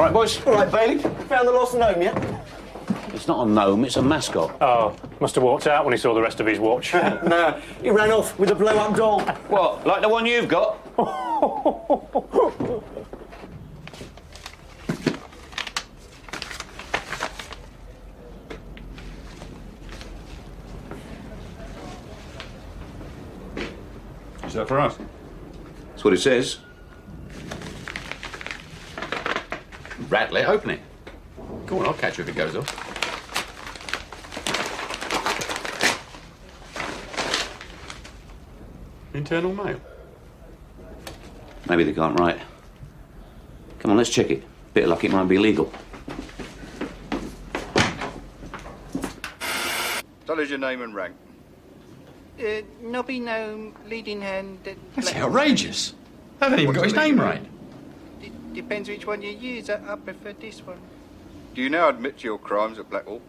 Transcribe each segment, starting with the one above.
All right, boys. All right, Bailey. Found the lost gnome yet? It's not a gnome, it's a mascot. Oh, must have walked out when he saw the rest of his watch. No, he ran off with a blow-up doll. What, like the one you've got? Is that for us? That's what it says. Rattle it, open it. Go on, I'll catch you if it goes off. Internal mail. Maybe they can't write. Come on, let's check it. Bit of luck, it might be illegal. Tell us your name and rank. Nobby Gnome, leading hand. That's outrageous. They haven't even got his name right. Depends which one you use. I prefer this one. Do you now admit to your crimes at Blackwall?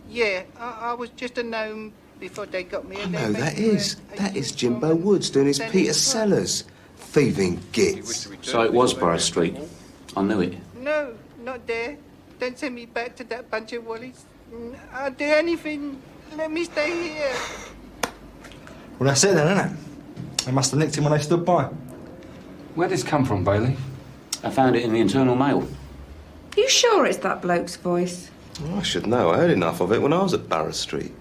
Yeah, I was just a gnome before they got me. No, that is Jimbo Woods doing his Peter Sellers. Thieving gits. So it was Borough Street. I knew it. No, not there. Don't send me back to that bunch of wallies. I'll do anything. Let me stay here. Well, that's it then, isn't it? They must have nicked him when they stood by. Where'd this come from, Bailey? I found it in the internal mail. You sure it's that bloke's voice? Oh, I should know. I heard enough of it when I was at Borough Street.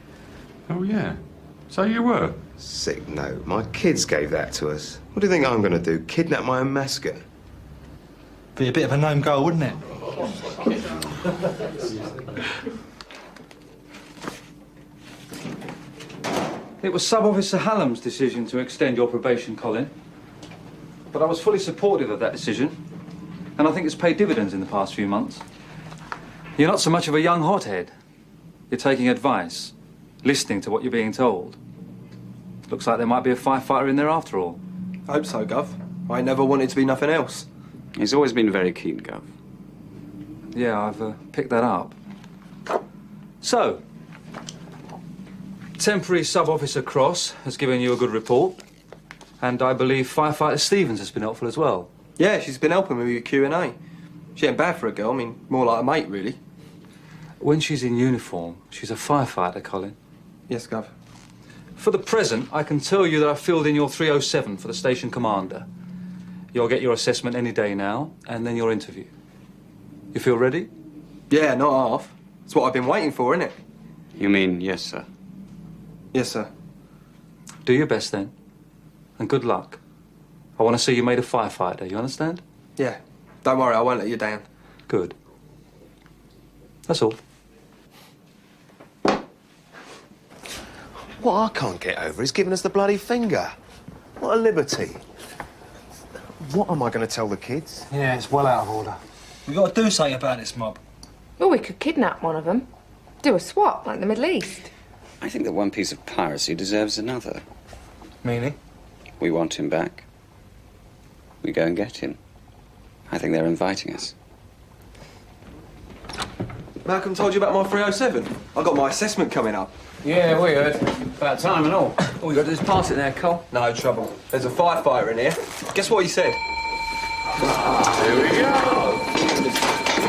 Oh, yeah. So you were? Sick note. My kids gave that to us. What do you think I'm going to do? Kidnap my own mascot? Be a bit of a gnome goal, wouldn't it? It was Sub-Officer Hallam's decision to extend your probation, Colin. But I was fully supportive of that decision, and I think it's paid dividends in the past few months. You're not so much of a young hothead. You're taking advice, listening to what you're being told. Looks like there might be a firefighter in there after all. I hope so, Gov. I never wanted to be nothing else. He's always been very keen, Gov. Yeah, I've picked that up. So, temporary Sub-Officer Cross has given you a good report, and I believe Firefighter Stevens has been helpful as well. Yeah, she's been helping me with your Q&A. She ain't bad for a girl. I mean, more like a mate, really. When she's in uniform, she's a firefighter, Colin. Yes, Gov. For the present, I can tell you that I've filled in your 307 for the station commander. You'll get your assessment any day now, and then your interview. You feel ready? Yeah, not half. It's what I've been waiting for, isn't it? You mean yes, sir? Yes, sir. Do your best, then. And good luck. I want to see you made a firefighter, you understand? Yeah. Don't worry, I won't let you down. Good. That's all. What I can't get over is giving us the bloody finger. What a liberty. What am I going to tell the kids? Yeah, it's well out of order. We've got to do something about this mob. Well, we could kidnap one of them. Do a swap, like the Middle East. I think that one piece of piracy deserves another. Meaning? We want him back. We go and get him. I think they're inviting us. Malcolm told you about my 307. I got my assessment coming up. Yeah, we heard. About time and all. All you got to do is pass it there, Cole. No trouble. There's a firefighter in here. Guess what he said? Here we go.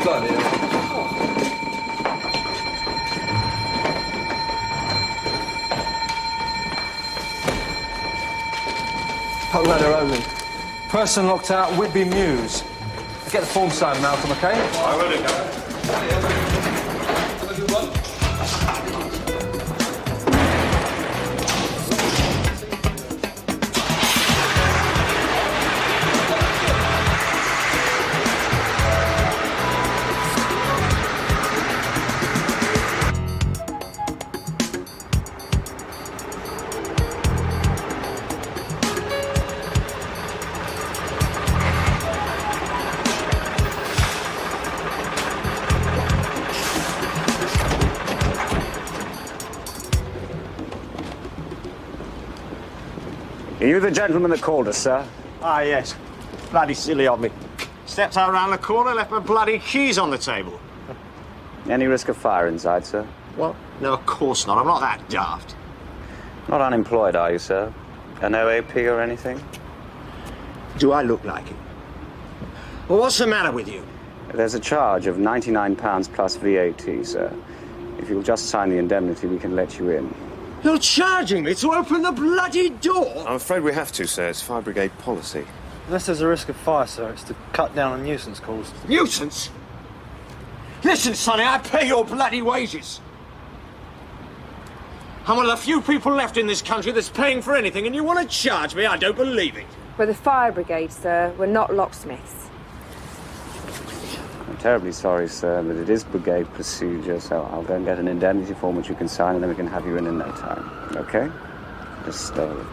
Bloody hell. Hot ladder only. Person locked out, Whitby Mews. Get the form signed, Malcolm, OK? I will go. Are you the gentleman that called us, sir? Ah, yes. Bloody silly of me. Stepped out round the corner, left my bloody keys on the table. Any risk of fire inside, sir? What? No, of course not. I'm not that daft. Not unemployed, are you, sir? An OAP or anything? Do I look like it? Well, what's the matter with you? There's a charge of £99 plus VAT, sir. If you'll just sign the indemnity, we can let you in. You're charging me to open the bloody door? I'm afraid we have to, sir. It's fire brigade policy. Unless there's a risk of fire, sir, it's to cut down on nuisance calls. Nuisance? Listen, Sonny, I pay your bloody wages. I'm one of the few people left in this country that's paying for anything, and you want to charge me? I don't believe it. We're the fire brigade, sir. We're not locksmiths. I'm terribly sorry, sir, but it is brigade procedure, so I'll go and get an indemnity form which you can sign, and then we can have you in no time. Okay? Just stay with me.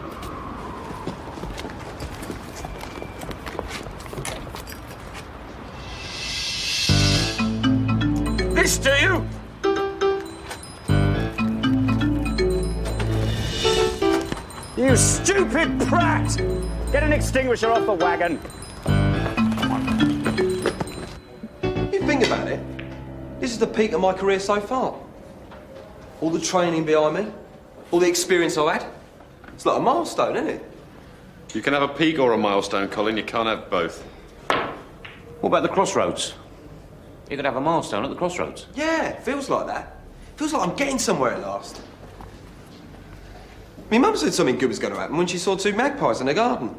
This to you? You stupid prat! Get an extinguisher off the wagon. You think about it, this is the peak of my career so far. All the training behind me, all the experience I've had. It's like a milestone, isn't it? You can have a peak or a milestone, Colin. You can't have both. What about the crossroads? You could have a milestone at the crossroads. Yeah, feels like that. Feels like I'm getting somewhere at last. My mum said something good was going to happen when she saw two magpies in the garden.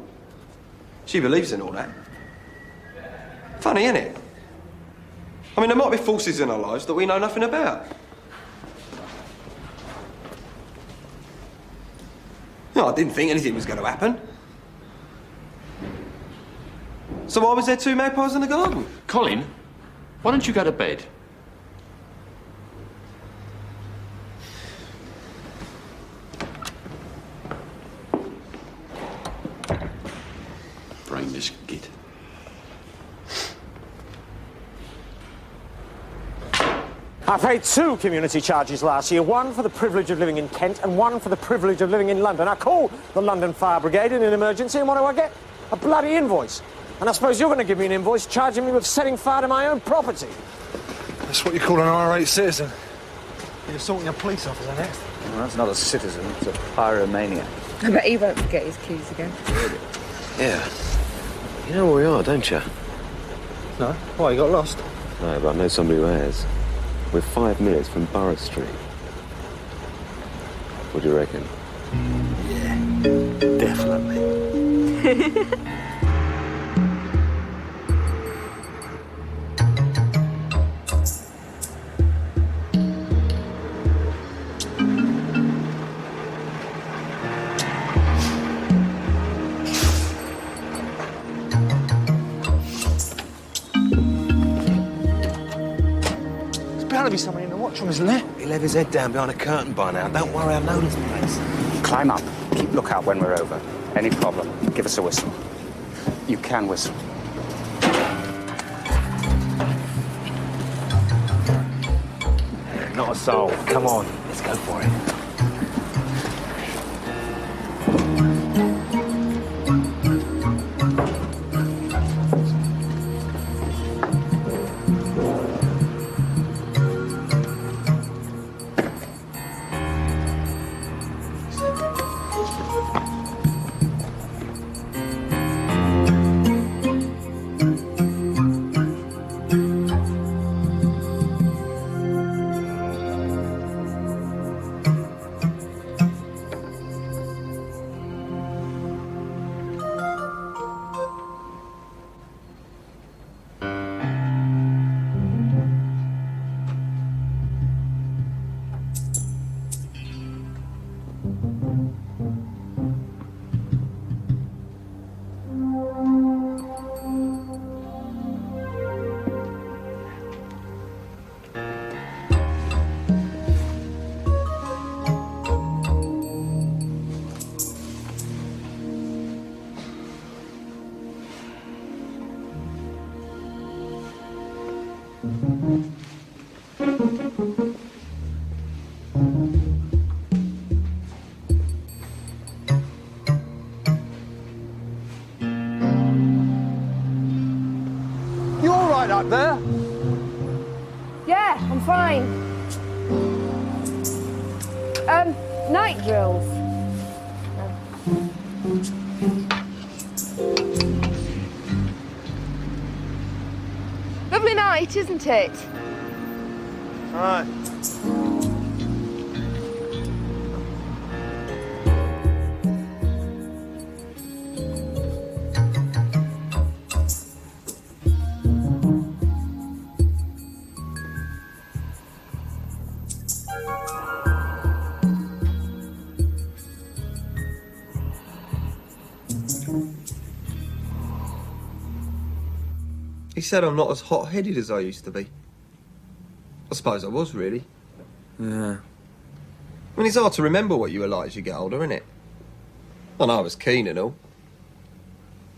She believes in all that. Funny, isn't it? I mean, there might be forces in our lives that we know nothing about. No, I didn't think anything was going to happen. So why was there two magpies in the garden? Colin, why don't you go to bed? Brainless git. I paid 2 community charges last year, one for the privilege of living in Kent and one for the privilege of living in London. I call the London Fire Brigade in an emergency, and what do I get? A bloody invoice. And I suppose you're going to give me an invoice charging me with setting fire to my own property. That's what you call an irate citizen. You're assaulting a police officer next. Well, that's not a citizen, it's a pyromaniac. I bet he won't forget his keys again. Yeah. You know where we are, don't you? No? Why, you got lost? No, but I know somebody who has. We're 5 minutes from Borough Street. What do you reckon? Yeah, definitely. There's bound to be someone in the watchroom, isn't there? He'll have his head down behind a curtain by now. Don't worry, I know this place. Climb up. Keep lookout when we're over. Any problem, give us a whistle. You can whistle. Not a soul. Come on, let's go for it. You all right up there? Yeah, I'm fine. Night drills. Lovely night. right, isn't it? Right. He said I'm not as hot-headed as I used to be. I suppose I was, really. Yeah. I mean, it's hard to remember what you were like as you get older, isn't it? I know I was keen and all.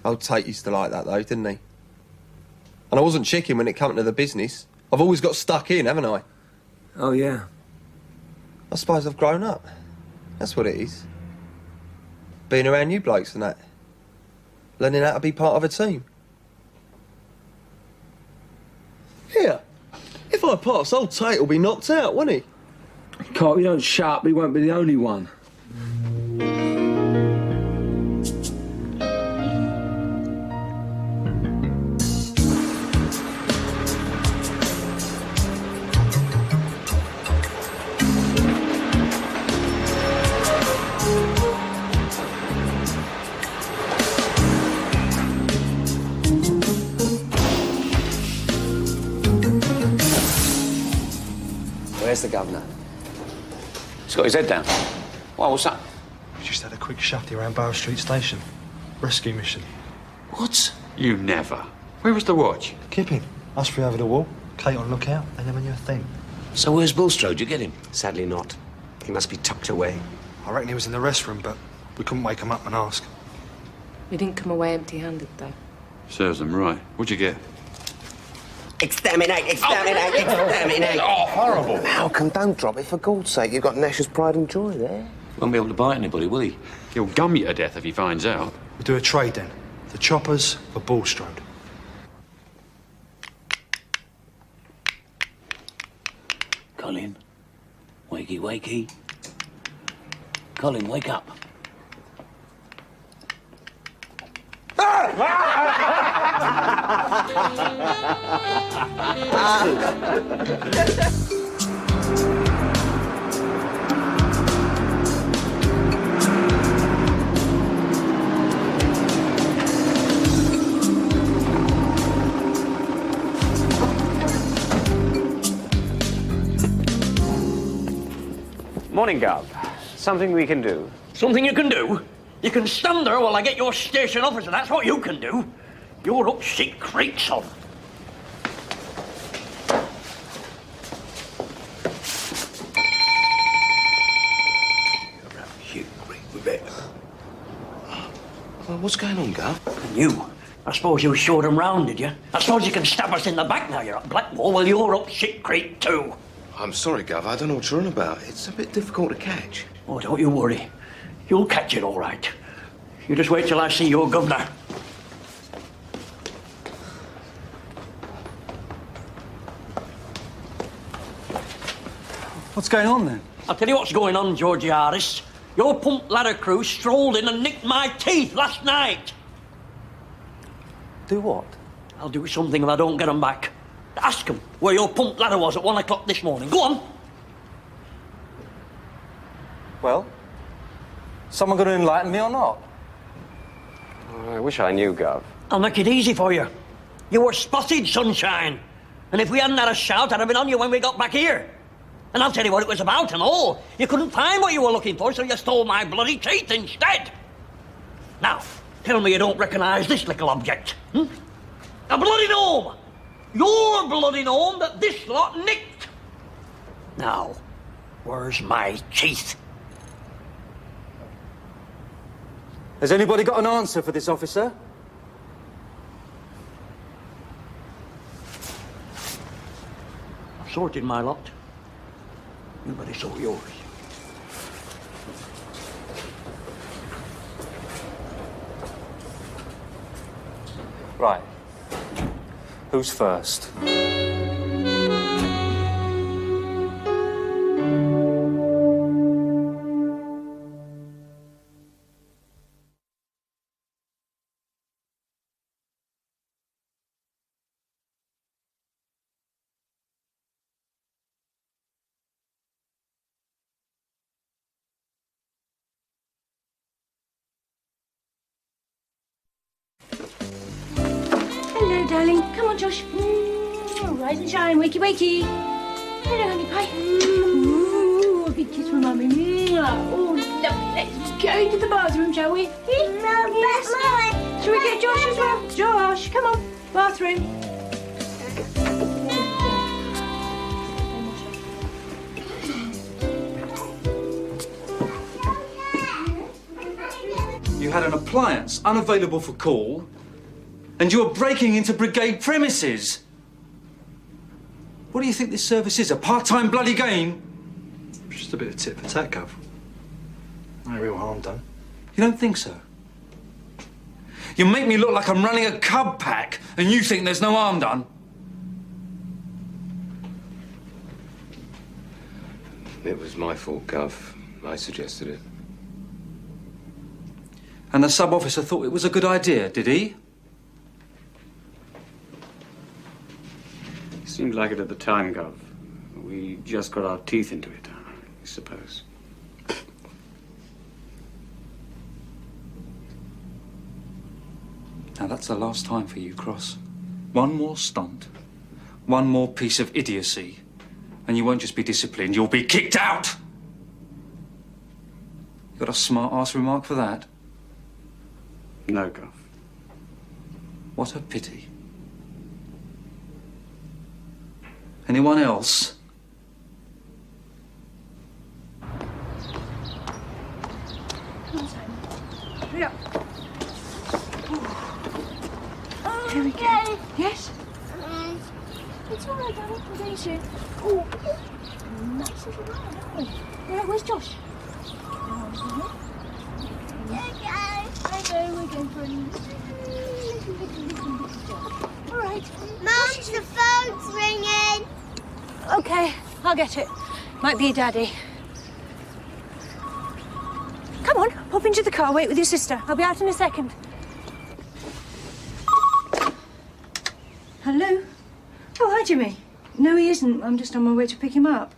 Old Tate used to like that, though, didn't he? And I wasn't chicken when it came to the business. I've always got stuck in, haven't I? Oh, yeah. I suppose I've grown up. That's what it is. Being around you blokes and that. Learning how to be part of a team. Here, if I pass, old Tate will be knocked out, won't he? Carl, you don't shut up, he won't be the only one. Where's the governor? He's got his head down. Why, what's that? We just had a quick shafty around Bow Street Station. Rescue mission. What? You never. Where was the watch? Kipping. Us three over the wall. Kate on lookout. They never knew a thing. So where's Bulstrode? Did you get him? Sadly not. He must be tucked away. I reckon he was in the restroom, but we couldn't wake him up and ask. We didn't come away empty-handed, though. Serves them right. What'd you get? Exterminate, exterminate, exterminate. Oh, horrible. Malcolm, don't drop it, for God's sake. You've got Nash's pride and joy there. Won't be able to bite anybody, will he? He'll gum you to death if he finds out. We'll do a trade then. The choppers for Bulstrode. Colin, wakey, wakey. Colin, wake up. Morning, Gov. Something we can do. Something you can do? You can stand there while I get your station officer. That's what you can do. You're up shit creek, son. Well, what's going on, Gov? And you? I suppose you showed him round, did you? I suppose you can stab us in the back now you're at Blackmore. Well, you're up shit creek, too. I'm sorry, Gov. I don't know what you're on about. It's a bit difficult to catch. Oh, don't you worry. You'll catch it all right. You just wait till I see your governor. What's going on, then? I'll tell you what's going on, Georgie Harris. Your pump ladder crew strolled in and nicked my teeth last night. Do what? I'll do something if I don't get them back. Ask them where your pump ladder was at 1 o'clock this morning. Go on. Well, someone going to enlighten me or not? I wish I knew, Gov. I'll make it easy for you. You were spotted, sunshine. And if we hadn't had a shout, I'd have been on you when we got back here. And I'll tell you what it was about and all. You couldn't find what you were looking for, so you stole my bloody teeth instead. Now, tell me you don't recognise this little object. A bloody gnome! Your bloody gnome that this lot nicked. Now, where's my teeth? Has anybody got an answer for this officer? I've sorted my lot. You better sort yours. Right. Who's first? darling. Come on, Josh. Rise and shine. Wakey, wakey. Hello, honey pie. Ooh, a big kiss from Mummy. Oh, lovely. Let's go into the bathroom, shall we? Shall we get Josh as well? Josh, come on. Bathroom. You had an appliance unavailable for call, and you were breaking into brigade premises. What do you think this service is? A part-time bloody game? Just a bit of tit for tat, Gov. No real harm done. You don't think so? You make me look like I'm running a cub pack, and you think there's no harm done? It was my fault, Gov. I suggested it. And the sub-officer thought it was a good idea, did he? Seemed like it at the time, Gov. We just got our teeth into it, I suppose. Now, that's the last time for you, Cross. One more stunt, one more piece of idiocy, and you won't just be disciplined, you'll be kicked out! You got a smart-ass remark for that? No, Gov. What a pity. Anyone else? Come on, Simon. Hurry up. Oh, here we go. Yes? It's all right, darling. We're going soon. Oh, nice little ride, aren't we? Yeah, where's Josh? We're going for a little job. All right. Mum, the phone's ringing. Okay, I'll get it. Might be Daddy. Come on, pop into the car. Wait with your sister. I'll be out in a second. Hello? Oh, hi, Jimmy. No, he isn't. I'm just on my way to pick him up.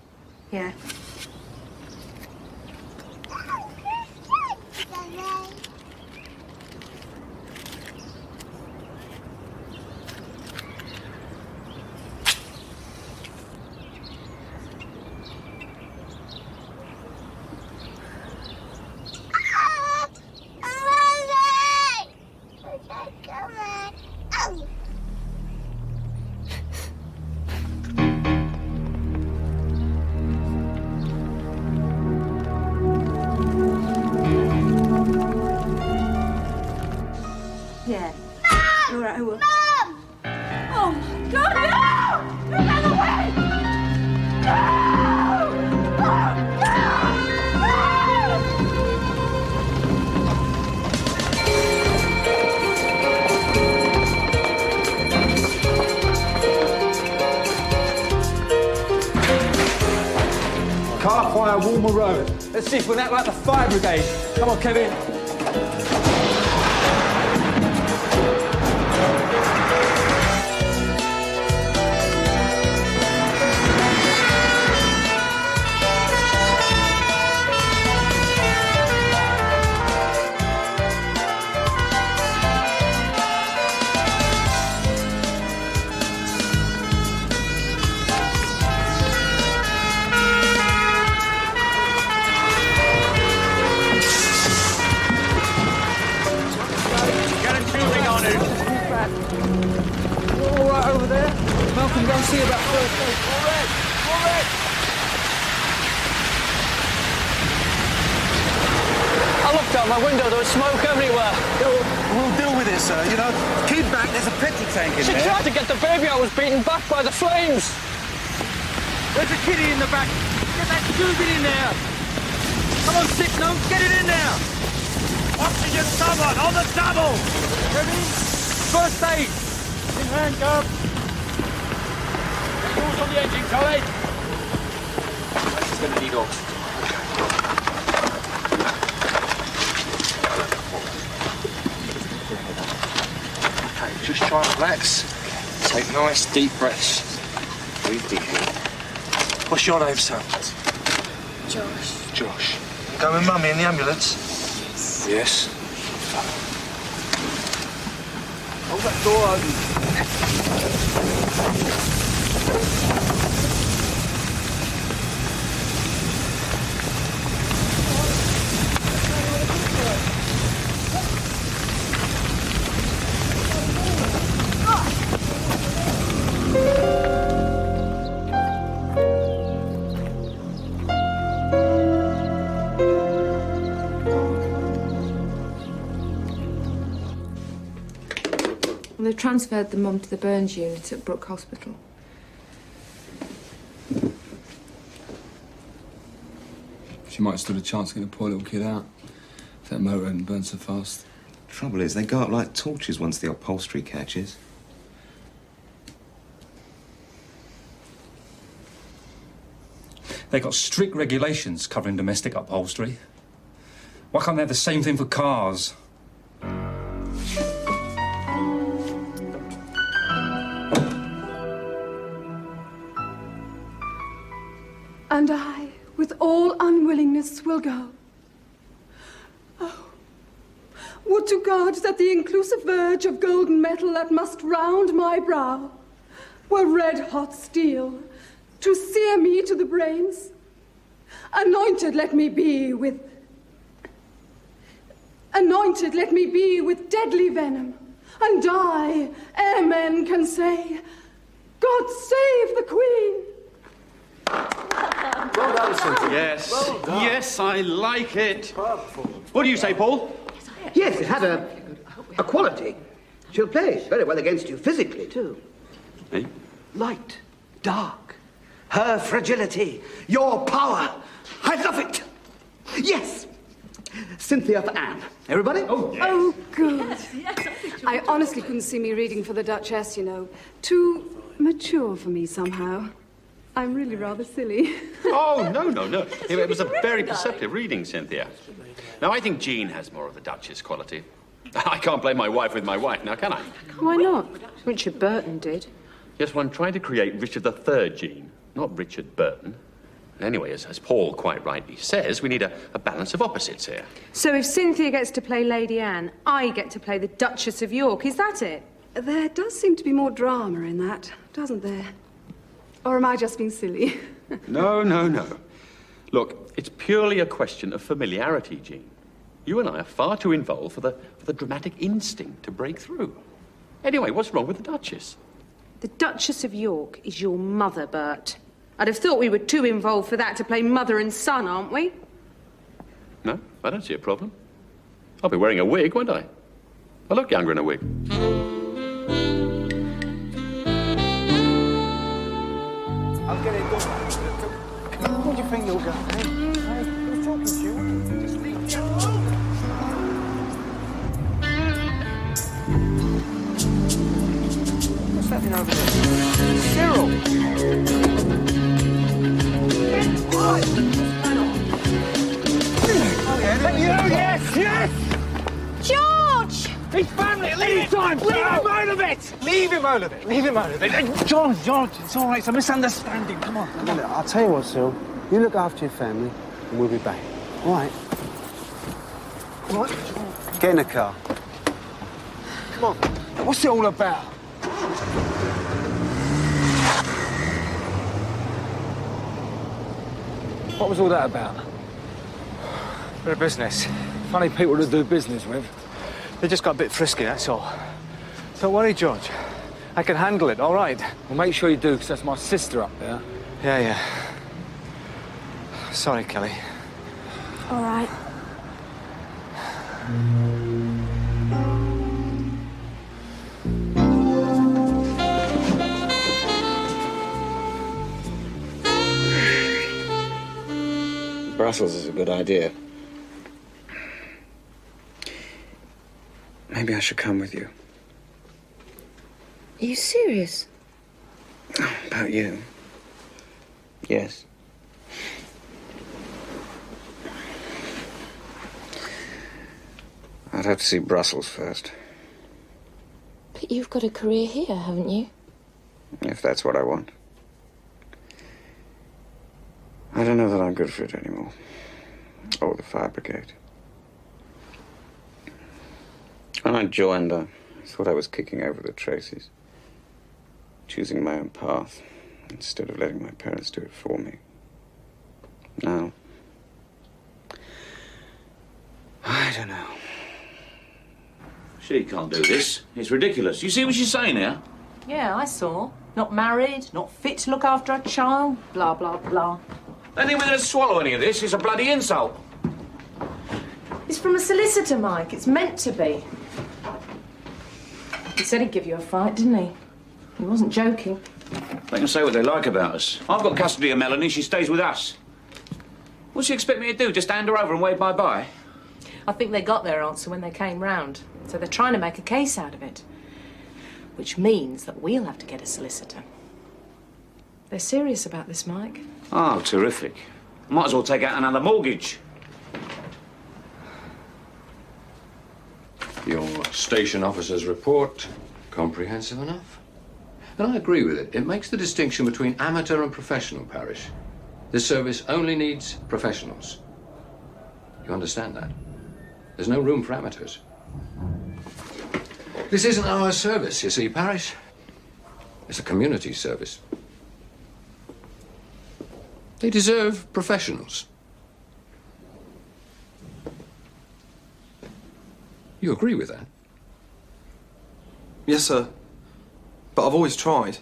Yeah. Yeah. All right, I will. Mum! Oh, my God, no! You ran away! No! Car fire, Walmer Road. Let's see if we can act like the fire brigade. Come on, Kevin. Malcolm, go and see about first aid. All right, all right. I looked out my window, there was smoke everywhere. We'll deal with it, sir. You know, keep back, there's a petrol tank in She there. tried to get the baby, I was beaten back by the flames. There's a kiddie in the back. Get that stupid in there. Come on, Signal, get it in there. Oxygen someone on the double. Ready? First aid. In hand, Gov. Tools on the engine, Charlie. She's going to need oxygen. Okay, just try and relax. Take nice deep breaths. Breathe deeply. What's your name, son? Josh. Josh. You going with Mummy in the ambulance? Yes. Hold that door open. Well, they've transferred the mum to the burns unit at Brook Hospital. She might have stood a chance of getting the poor little kid out. If that motor hadn't burned so fast. Trouble is, they go up like torches once the upholstery catches. They've got strict regulations covering domestic upholstery. Why can't they have the same thing for cars? And I, with all unwillingness, will go. Oh, would to God that the inclusive verge of golden metal that must round my brow were red-hot steel to sear me to the brains. Anointed let me be with deadly venom, and die ere men can say, God save the Queen. Well done, Cynthia. Yes. Well done. Yes, I like it. What do you say, Paul? Yes, it had a quality. She'll play very well against you physically, too. Eh? Light, dark, her fragility, your power. I love it. Yes. Cynthia for Anne. Everybody? Oh, yes. Oh, good. I honestly couldn't see me reading for the Duchess, you know. Too mature for me, somehow. I'm really rather silly. Oh, no. It was a very perceptive reading, Cynthia. Now, I think Jean has more of the Duchess quality. I can't blame my wife with my wife, now can I? Why not? Richard Burton did. Yes, well, I'm trying to create Richard III, Jean, not Richard Burton. Anyway, as Paul quite rightly says, we need a balance of opposites here. So if Cynthia gets to play Lady Anne, I get to play the Duchess of York, is that it? There does seem to be more drama in that, doesn't there? Or am I just being silly? No. Look, it's purely a question of familiarity, Jean. You and I are far too involved for the dramatic instinct to break through. Anyway, what's wrong with the Duchess? The Duchess of York is your mother, Bert. I'd have thought we were too involved for that to play mother and son, aren't we? No, I don't see a problem. I'll be wearing a wig, won't I? I look younger in a wig. I'll get it done. What do you think you'll go, eh? Who's talking to you? Just leave me alone. What's that thing over there? Cyril! What? Oh, yeah, yes! George! His family, leave him out of it! Leave him out of it! George, it's all right, it's a misunderstanding, come on. Look, I'll tell you what, Cyril. You look after your family, and we'll be back. All right? What? Get in the car. Come on. What's it all about? What was all that about? Bit of business. Funny people to do business with. They just got a bit frisky, that's all. Don't worry, George. I can handle it, all right? Well, make sure you do, because that's my sister up there. Yeah. Sorry, Kelly. All right. Brussels is a good idea. Maybe I should come with you. Are you serious? About you. Yes. I'd have to see Brussels first. But you've got a career here, haven't you? If that's what I want. I don't know that I'm good for it anymore. Or the fire brigade. When I joined, I I thought I was kicking over the Tracys, choosing my own path instead of letting my parents do it for me. Now, I don't know. She can't do this. It's ridiculous. You see what she's saying now? Yeah, I saw. Not married, not fit to look after a child, blah, blah, blah. Don't think we're going to swallow any of this. It's a bloody insult. It's from a solicitor, Mike. It's meant to be. He said he'd give you a fight, didn't he? He wasn't joking. They can say what they like about us. I've got custody of Melanie. She stays with us. What's she expect me to do? Just hand her over and wave bye-bye? I think they got their answer when they came round. So they're trying to make a case out of it. Which means that we'll have to get a solicitor. They're serious about this, Mike. Oh, terrific. Might as well take out another mortgage. Your station officer's report, comprehensive enough. And I agree with it. It makes the distinction between amateur and professional, Parish. This service only needs professionals. You understand that? There's no room for amateurs. This isn't our service, you see, Parish. It's a community service. They deserve professionals. You agree with that? Yes, sir. But I've always tried.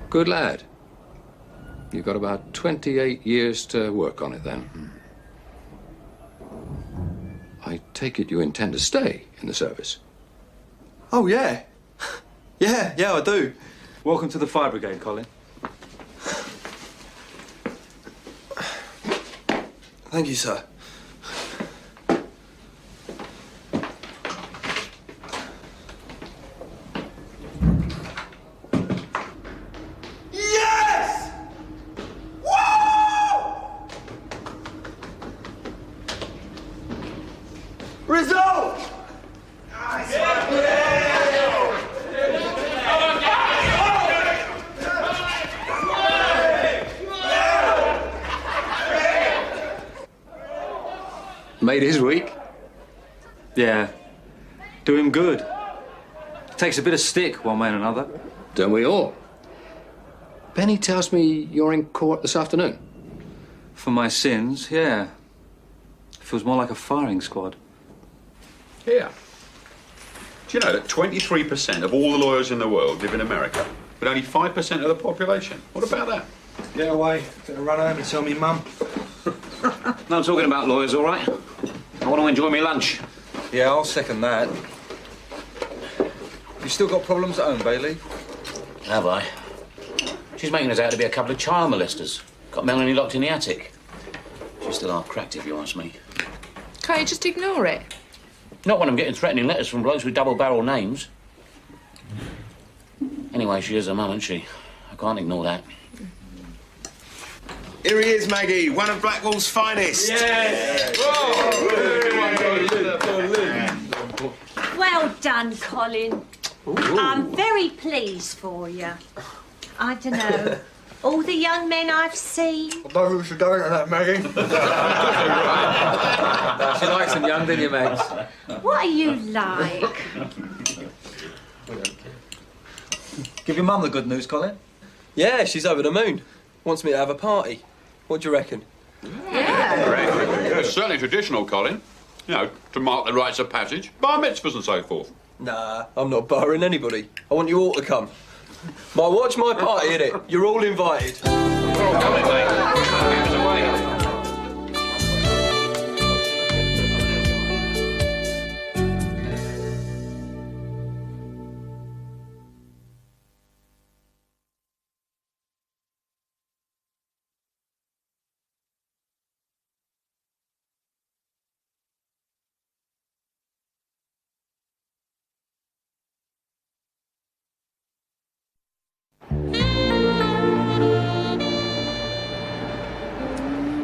Good lad. You've got about 28 years to work on it, then. I take it you intend to stay in the service? Oh, yeah. Yeah, I do. Welcome to the fire brigade, Colin. Thank you, sir. Yes! Woo! Result! Made his week. Yeah. Do him good. Takes a bit of stick, one way and another. Don't we all? Benny tells me you're in court this afternoon. For my sins, yeah. Feels more like a firing squad. Here. Do you know that 23% of all the lawyers in the world live in America, but only 5% of the population? What about that? Get away. Gonna run home and tell me mum. No, I'm talking about lawyers, all right? I want to enjoy my lunch. Yeah, I'll second that. You still got problems at home, Bailey? Have I? She's making us out to be a couple of child molesters. Got Melanie locked in the attic. She's still half cracked, if you ask me. Can't you just ignore it? Not when I'm getting threatening letters from blokes with double-barrel names. Anyway, she is her mum, isn't she? I can't ignore that. Here he is, Maggie, one of Blackwall's finest. Yes! Well done, Colin. I'm very pleased for you. I don't know. All the young men I've seen. I don't know what you're doing to that, Maggie. She likes them young, didn't you, Max? What are you like? Give your mum the good news, Colin. Yeah, she's over the moon. Wants me to have a party. What do you reckon? Yeah, it's certainly traditional, Colin. You know, to mark the rites of passage, bar mitzvahs and so forth. Nah, I'm not barring anybody. I want you all to come. My watch, my party, innit? You're all invited. Coming, mate. Give us away.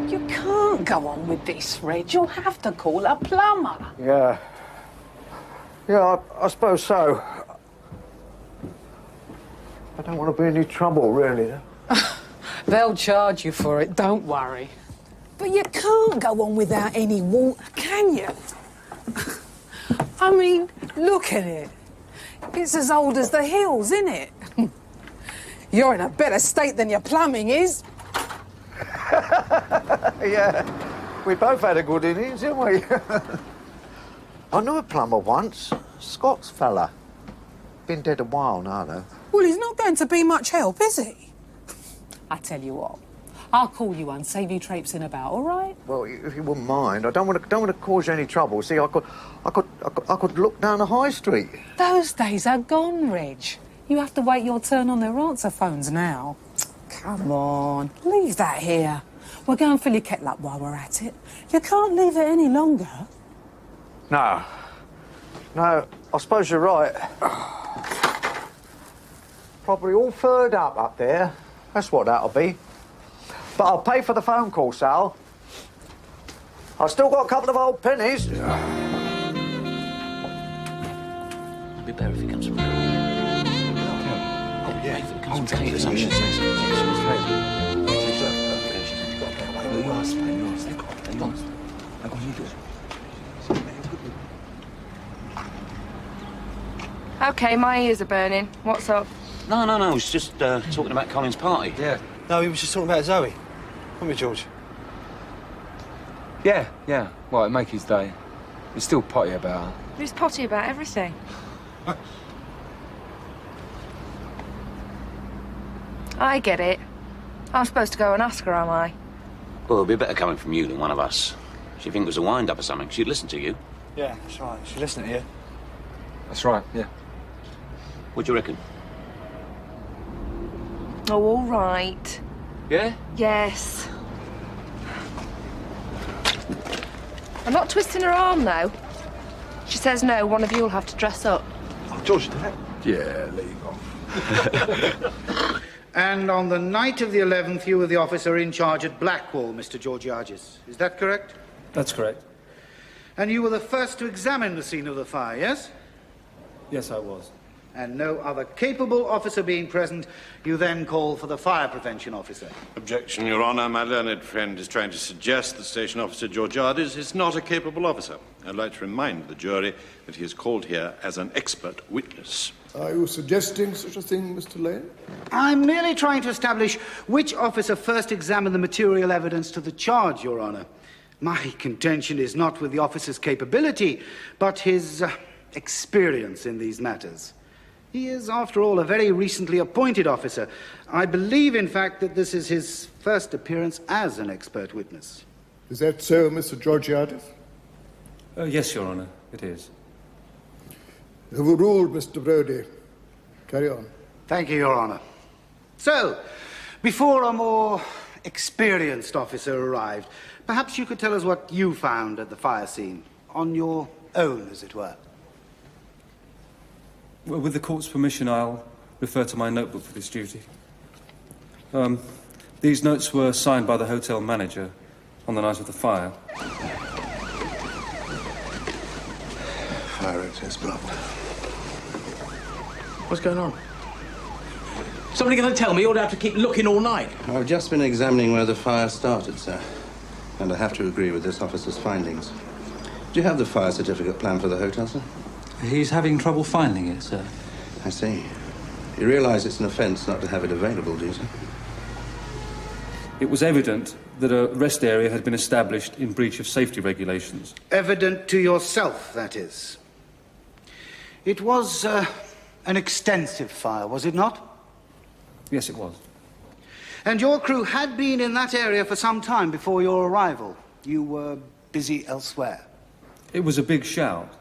You can't go on with this, Reg. You'll have to call a plumber. Yeah. Yeah, I suppose so. I don't want to be in any trouble, really. They'll charge you for it, don't worry. But you can't go on without any water, can you? I mean, look at it. It's as old as the hills, isn't it? You're in a better state than your plumbing is. Yeah, we both had a good innings, didn't we? I knew a plumber once, Scots fella. Been dead a while now, though. Well, he's not going to be much help, is he? I tell you what, I'll call you one, save you traipsing about, all right? Well, if you wouldn't mind, I don't want to cause you any trouble. See, I could look down the high street. Those days are gone, Reg. You have to wait your turn on their answer phones now. Come on, leave that here. We'll go and fill your kettle up while we're at it. You can't leave it any longer. No, I suppose you're right. Probably all furred up there. That's what that'll be. But I'll pay for the phone call, Sal. I've still got a couple of old pennies. It'd be better if he comes from now. Okay, my ears are burning. What's up? No, I was just talking about Colin's party. Yeah. No, he was just talking about Zoe. Wasn't we, George? Yeah. Well, it'd make his day. He's still potty about her. Who's potty about everything? I get it. I'm supposed to go and ask her, am I? Well, it'd be better coming from you than one of us. If you think it was a wind-up or something, she'd listen to you. Yeah, that's right. She's listening to you. That's right, yeah. What do you reckon? Oh, all right. Yeah? Yes. I'm not twisting her arm, though. She says no, one of you will have to dress up. Oh, George, did that? Yeah, leave off. And on the night of the 11th, you were the officer in charge at Blackwall, Mr. Georgiadis. Is that correct? That's correct. And you were the first to examine the scene of the fire, yes? Yes, I was. And no other capable officer being present, you then call for the fire prevention officer. Objection, Your Honour. My learned friend is trying to suggest that Station Officer Georgiadis is not a capable officer. I'd like to remind the jury that he is called here as an expert witness. Are you suggesting such a thing, Mr. Lane? I'm merely trying to establish which officer first examined the material evidence to the charge, Your Honour. My contention is not with the officer's capability, but his experience in these matters. He is, after all, a very recently appointed officer. I believe, in fact, that this is his first appearance as an expert witness. Is that so, Mr. Georgiadis? Yes, Your Honour, it is. Overruled, Mr. Brodie. Carry on. Thank you, Your Honour. So, before a more experienced officer arrived, perhaps you could tell us what you found at the fire scene, on your own, as it were. Well, with the court's permission, I'll refer to my notebook for this duty. These notes were signed by the hotel manager on the night of the fire. Fire access blocked. What's going on? Somebody going to tell me, or do I have to keep looking all night? I've just been examining where the fire started, sir. And I have to agree with this officer's findings. Do you have the fire certificate plan for the hotel, sir? He's having trouble finding it, sir. I see. You realise it's an offence not to have it available, do you, sir? It was evident that a rest area had been established in breach of safety regulations. Evident to yourself, that is. It was an extensive fire, was it not? Yes, it was. And your crew had been in that area for some time before your arrival. You were busy elsewhere. It was a big shout.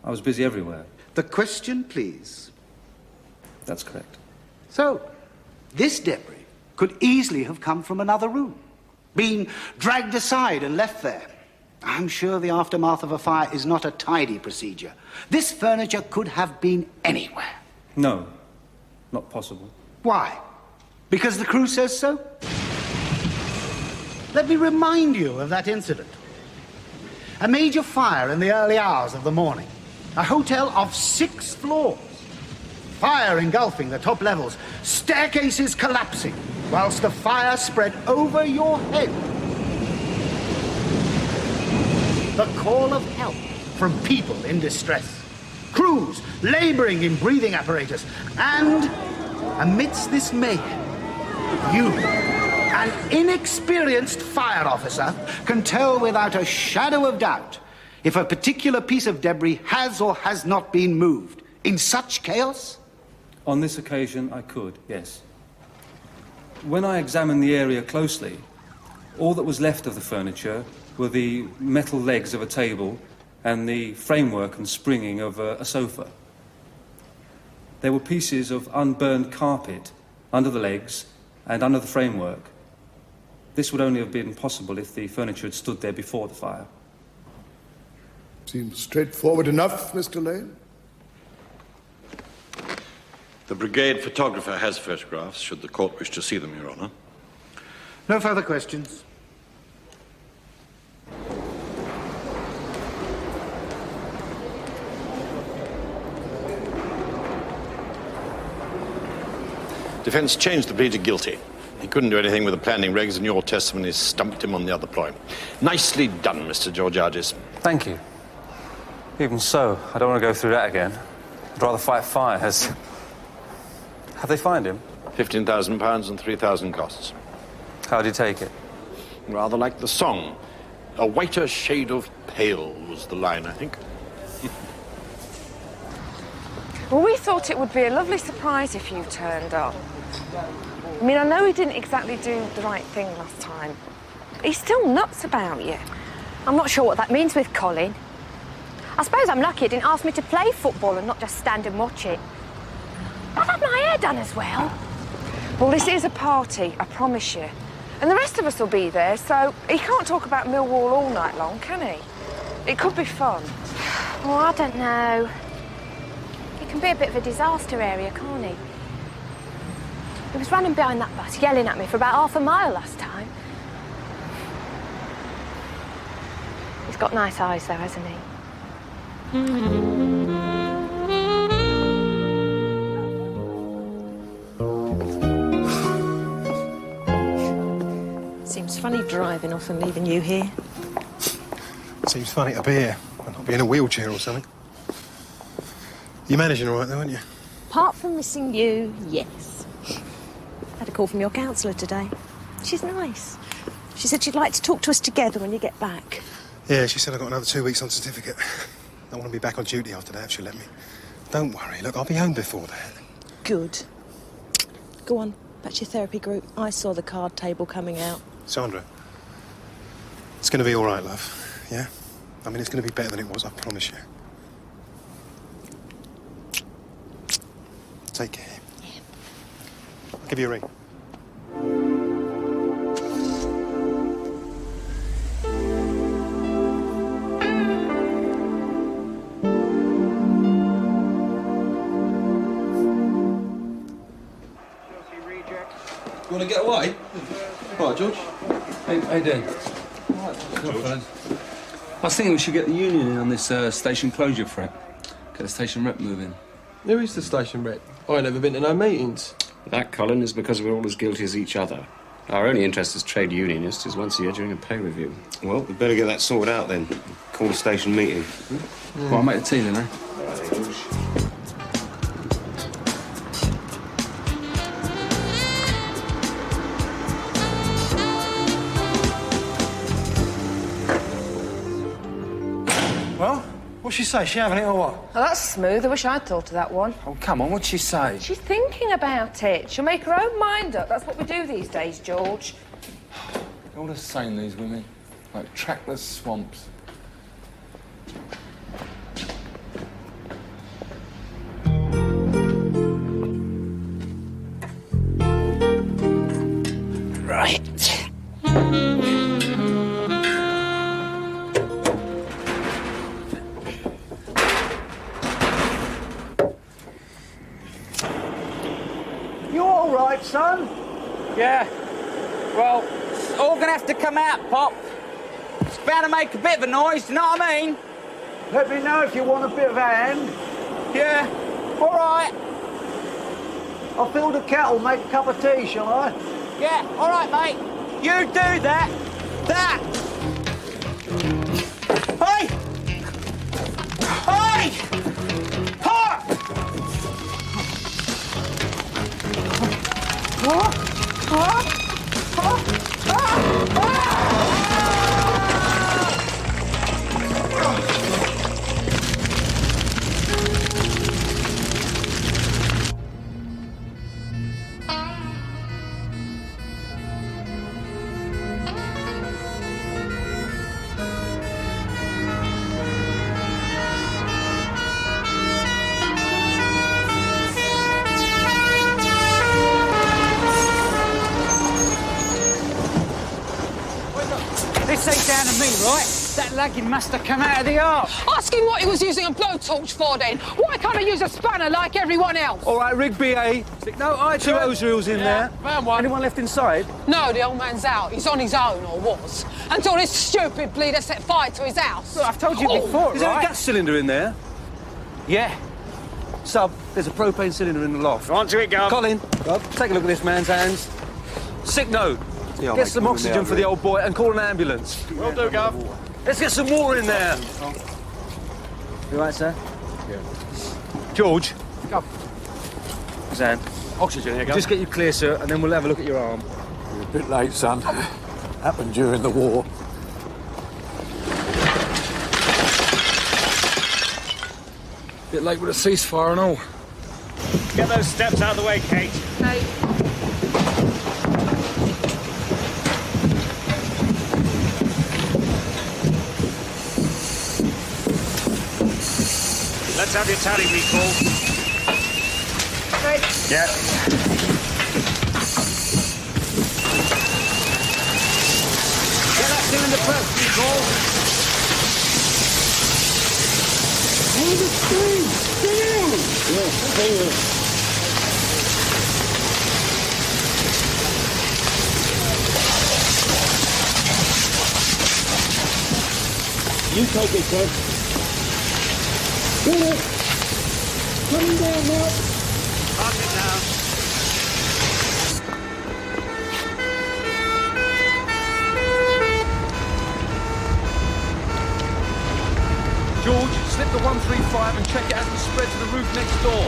I was busy everywhere. The question, please. That's correct. So, this debris could easily have come from another room, been dragged aside and left there. I'm sure the aftermath of a fire is not a tidy procedure. This furniture could have been anywhere. No, not possible. Why? Because the crew says so? Let me remind you of that incident. A major fire in the early hours of the morning. A hotel of 6 floors. Fire engulfing the top levels. Staircases collapsing, whilst the fire spread over your head. The call of help from people in distress. Crews labouring in breathing apparatus. And amidst this mayhem, you, an inexperienced fire officer, can tell without a shadow of doubt if a particular piece of debris has or has not been moved. In such chaos? On this occasion, I could, yes. When I examined the area closely, all that was left of the furniture were the metal legs of a table and the framework and springing of a sofa. There were pieces of unburned carpet under the legs and under the framework. This would only have been possible if the furniture had stood there before the fire. Seems straightforward enough, Mr. Lane. The brigade photographer has photographs, should the court wish to see them, Your Honour. No further questions. Defence changed the plea to guilty. He couldn't do anything with the planning regs, and your testimony stumped him on the other ploy. Nicely done, Mr. Georgiades. Thank you. Even so, I don't want to go through that again. I'd rather fight fires. Have they fined him? £15,000 and 3,000 costs. How'd he take it? Rather like the song. A whiter shade of pale was the line, I think. Well, we thought it would be a lovely surprise if you turned up. I mean, I know he didn't exactly do the right thing last time. But he's still nuts about you. I'm not sure what that means with Colin. I suppose I'm lucky he didn't ask me to play football and not just stand and watch it. I've had my hair done as well. Well, this is a party, I promise you. And the rest of us will be there, so he can't talk about Millwall all night long, can he? It could be fun. Oh, I don't know. It can be a bit of a disaster area, can't he? He was running behind that bus, yelling at me for about half a mile last time. He's got nice eyes, though, hasn't he? Seems funny driving off and leaving you here. Seems funny to be here and not be in a wheelchair or something. You're managing all right, though, aren't you? Apart from missing you, yes. Had a call from your counsellor today. She's nice. She said she'd like to talk to us together when you get back. Yeah, she said I've got another 2 weeks on certificate. I want to be back on duty after that, if she'll let me. Don't worry, look, I'll be home before that. Good. Go on, back to your therapy group. I saw the card table coming out. Sandra, it's going to be all right, love, yeah? I mean, it's going to be better than it was, I promise you. Take care. Yeah. I'll give you a ring. You want to get away? All right, George. Hey, Dan. I was thinking we should get the union in on this station closure threat. Get the station rep moving. Who is the station rep? I ain't never been to no meetings. That, Colin, is because we're all as guilty as each other. Our only interest as trade unionists is once a year during a pay review. Well, we'd better get that sorted out then. Call a station meeting. Well, I'll make the tea then, eh? Well, what's she say? She having it or what? Oh, that's smooth. I wish I'd thought of that one. Oh, come on, what'd she say? She's thinking about it. She'll make her own mind up. That's what we do these days, George. They're all the same, these women. Like trackless swamps. Right. You all right, son? Yeah. Well, it's all gonna have to come out, Pop. It's bound to make a bit of a noise, you know what I mean? Let me know if you want a bit of a hand. Yeah. All right. I'll fill the kettle, make a cup of tea, shall I? Yeah, all right, mate. You do that. That. Hey! This ain't down to me, right? That lagging must have come out of the ark. Ask him what he was using a blowtorch for then. Why can't he use a spanner like everyone else? All right, rig BA. No, I two hose reels in there. Found one. Anyone left inside? No, the old man's out. He's on his own, or was. Until this stupid bleeder set fire to his house. Look, I've told you before, Is there a right? gas cylinder in there? Yeah. Sub, there's a propane cylinder in the loft. On to it, Gov. Colin, take a look at this man's hands. Sick note. Yeah, I'll Get make some one in oxygen there, for the old boy and call an ambulance. Will do, Gov. Let's get some water in there. You right, sir? Yeah. George. Gov. Zan. Oxygen here, Gov. Just get you clear, sir, and then we'll have a look at your arm. You're a bit late, son. Happened during the war. Bit late with a ceasefire and all. Get those steps out of the way, Kate. Let's have your tally recall. Right. Yeah. Get that cylinder pressed, recall. Hold the screen! Down! You take it, Ted. Get it! Coming down now! Pass it down. George, slip the 135 and check it hasn't spread to the roof next door.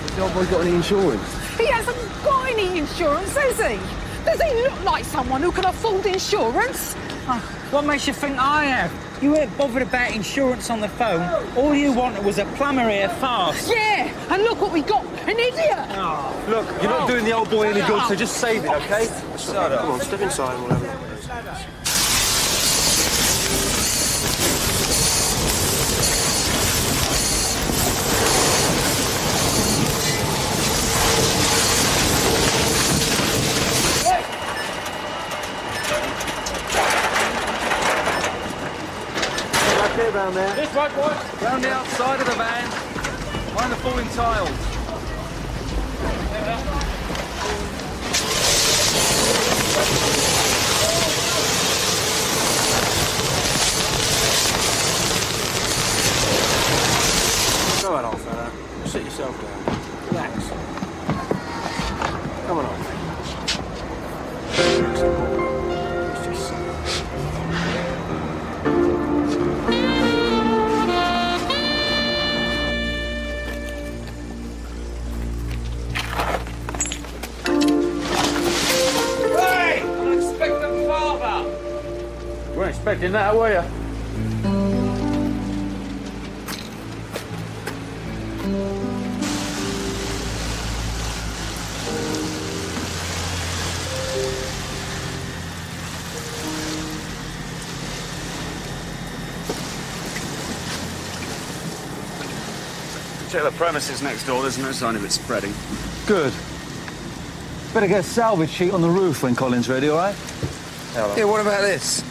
Has the old boy got any insurance? He hasn't got any insurance, has he? Does he look like someone who can afford insurance? What makes you think I have? You ain't bothered about insurance on the phone. All you wanted was a plumber here fast. Yeah, and look what we got, an idiot. Look, you're not doing the old boy any good, so just save it, okay? Shut up. Come on, step inside and we'll have a look. Round there. This way, boy. Round the outside of the van, behind the falling tiles. Go on, old fella. Sit yourself down. Relax. Come on, old mate. Weren't expecting that, were you? Check the premises next door. There's no sign of it spreading. Good. Better get a salvage sheet on the roof when Colin's ready, all right? Yeah, what about this?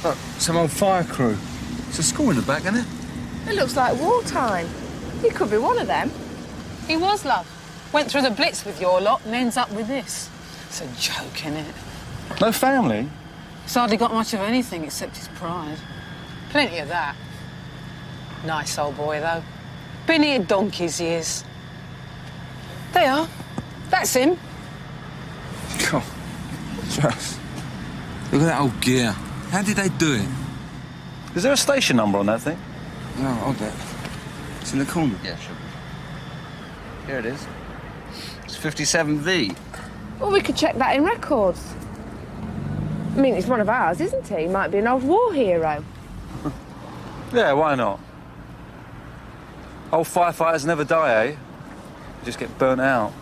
Look, some old fire crew. It's a school in the back, isn't it? It looks like wartime. You could be one of them. He was, love. Went through the Blitz with your lot and ends up with this. It's a joke, innit? No family? He's hardly got much of anything except his pride. Plenty of that. Nice old boy, though. Been here donkey's years. They are. That's him. God. Just. Look at that old gear. How did they do it? Is there a station number on that thing? No, hold that. It's in the corner. Yeah, sure. Here it is. It's 57V. Well, we could check that in records. I mean, it's one of ours, isn't he? He might be an old war hero. Yeah, why not? Old firefighters never die, eh? They just get burnt out.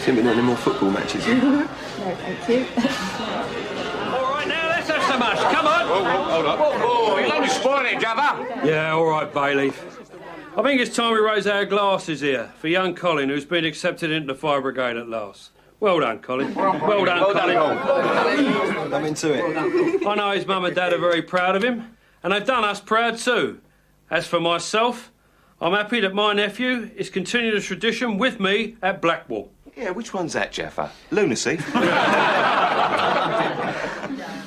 Think we not any more football matches? No, thank you. All right, now let's have some mush. Come on. Hold up. Whoa, you're only spoiling it, Jabba. Yeah, all right, Bailey. I think it's time we raise our glasses here for young Colin, who's been accepted into the fire brigade at last. Well done, Colin. Well done, Colin. I'm into it. I know his mum and dad are very proud of him, and they've done us proud too. As for myself, I'm happy that my nephew is continuing the tradition with me at Blackwall. Yeah, which one's that, Jaffa? Lunacy?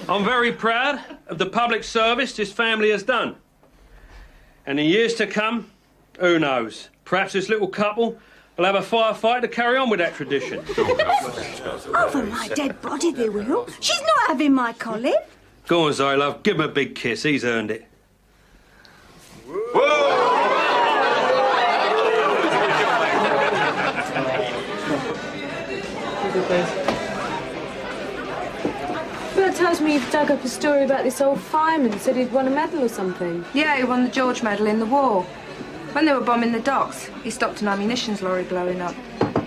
I'm very proud of the public service this family has done. And in years to come, who knows, perhaps this little couple will have a firefight to carry on with that tradition. Over my dead body, they will. She's not having my Colin. Go on, Zoe, love, give him a big kiss. He's earned it. Bert tells me you've dug up a story about this old fireman, said he'd won a medal or something. Yeah, he won the George Medal in the war. When they were bombing the docks, he stopped an ammunitions lorry blowing up.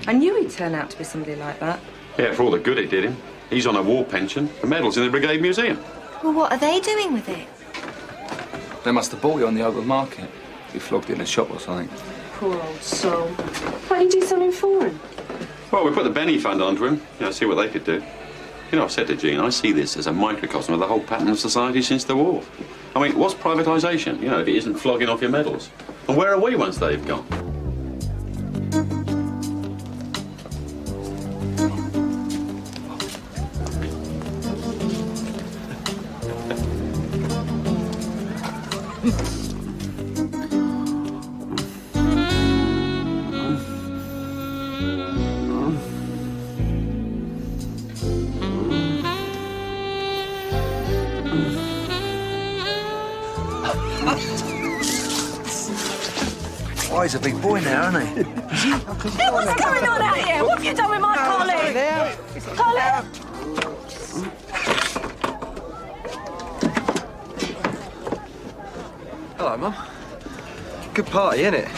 I knew he'd turn out to be somebody like that. Yeah, for all the good it did him. He's on a war pension. The medal's in the Brigade Museum. Well, what are they doing with it? They must have bought it on the open market. He flogged it in a shop or something. Poor old soul. Why don't you do something for him? Well, we put the Benny Fund onto him, see what they could do. You know, I've said to Jean, I see this as a microcosm of the whole pattern of society since the war. I mean, what's privatisation, if it isn't flogging off your medals? And where are we once they've gone? Oh, he's a big boy now, isn't he? Hey, what's going on out here? What have you done with my Colin? Colin? Hello, Mum. Good party, innit?